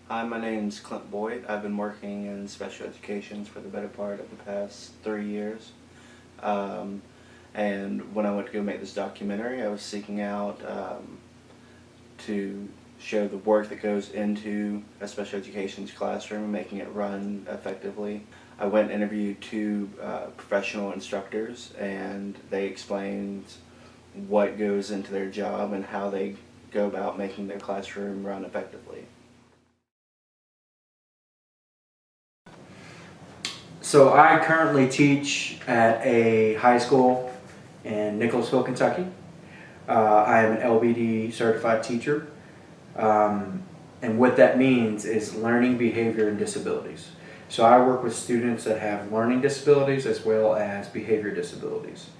Hi, my name's Clint Boyte. I've been working in special education for the better part of the past 3 years. And when I went to go make this documentary, I was seeking out to show the work that goes into a special education's classroom and making it run effectively. I went and interviewed two professional instructors, and they explained what goes into their job and how they go about making their classroom run effectively. So I currently teach at a high school in Nicholasville, Kentucky. I am an LBD certified teacher. And what that means is learning behavior and disabilities. So I work with students that have learning disabilities as well as behavior disabilities.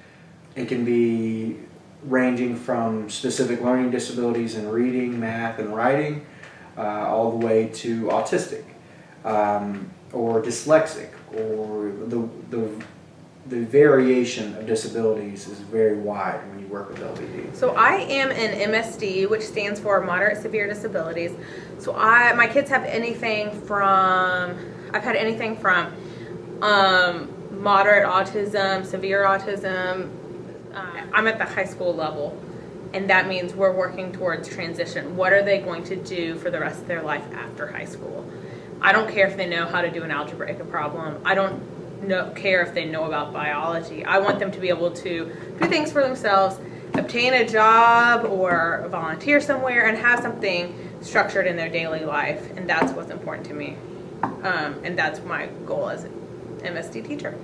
It can be ranging from specific learning disabilities in reading, math, and writing, all the way to autistic, or dyslexic, or the variation of disabilities is very wide when you work with LBD. So I am an MSD, which stands for Moderate Severe Disabilities. So my kids have anything from, I've had anything from moderate autism, severe autism. I'm at the high school level, and that means we're working towards transition. What are they going to do for the rest of their life after high school? I don't care if they know how to do an algebraic problem. I don't care if they know about biology. I want them to be able to do things for themselves, obtain a job or volunteer somewhere, and have something structured in their daily life. And that's what's important to me. And that's my goal as an MSD teacher.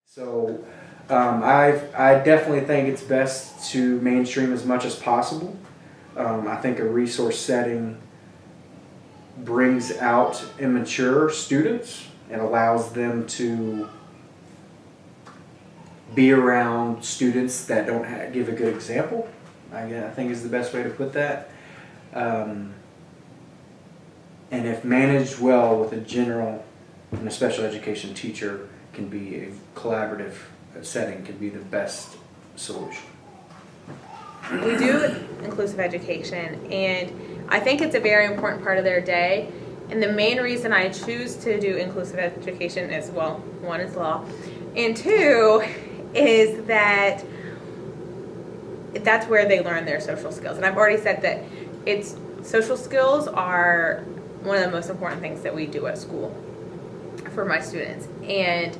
So I definitely think it's best to mainstream as much as possible. I think a resource setting brings out immature students and allows them to be around students that don't give a good example. I think is the best way to put that. And if managed well with a general and a special education teacher, can be a collaborative setting, can be the best solution. We do inclusive education, and I think it's a very important part of their day. And the main reason I choose to do inclusive education is, well, one is law, and two is that that's where they learn their social skills. And I've already said that social skills are one of the most important things that we do at school for my students. And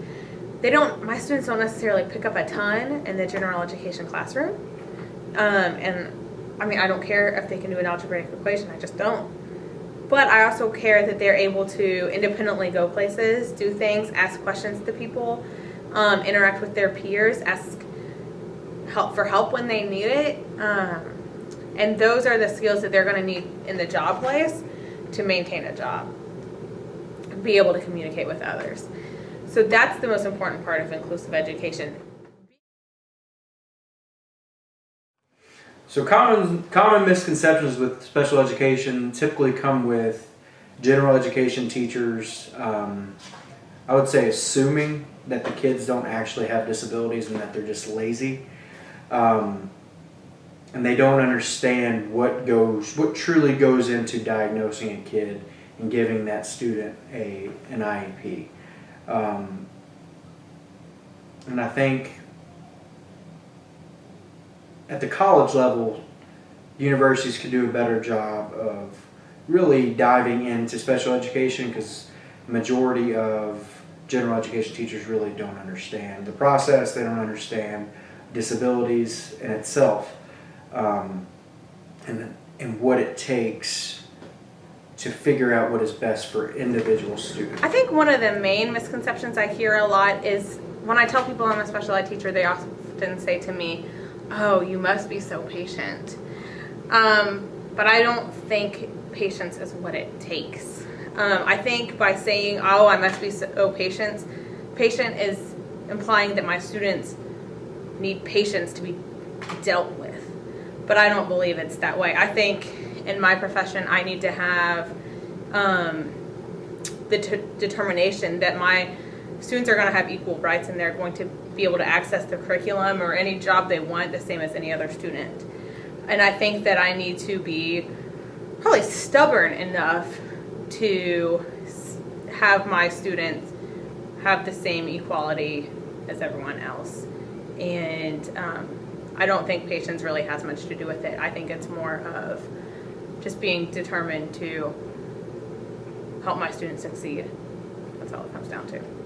my students don't necessarily pick up a ton in the general education classroom. And I mean, I don't care if they can do an algebraic equation, I just don't. But I also care that they're able to independently go places, do things, ask questions to people, interact with their peers, ask for help when they need it. And those are the skills that they're going to need in the job place to maintain a job, be able to communicate with others. So that's the most important part of inclusive education. So common misconceptions with special education typically come with general education teachers, I would say assuming that the kids don't actually have disabilities and that they're just lazy. And they don't understand what truly goes into diagnosing a kid and giving that student an IEP. And I think at the college level, universities could do a better job of really diving into special education, because the majority of general education teachers really don't understand the process. They don't understand disabilities in itself, and what it takes to figure out what is best for individual students. I think one of the main misconceptions I hear a lot is when I tell people I'm a special ed teacher, they often say to me, "Oh, you must be so patient." But I don't think patience is what it takes. I think by saying, "Oh, I must be so patient is implying that my students need patience to be dealt with. But I don't believe it's that way. I think in my profession, I need to have the determination that my students are going to have equal rights and they're going to be able to access the curriculum or any job they want the same as any other student. And I think that I need to be probably stubborn enough to have my students have the same equality as everyone else. And I don't think patience really has much to do with it. I think it's more of just being determined to help my students succeed. That's all it comes down to.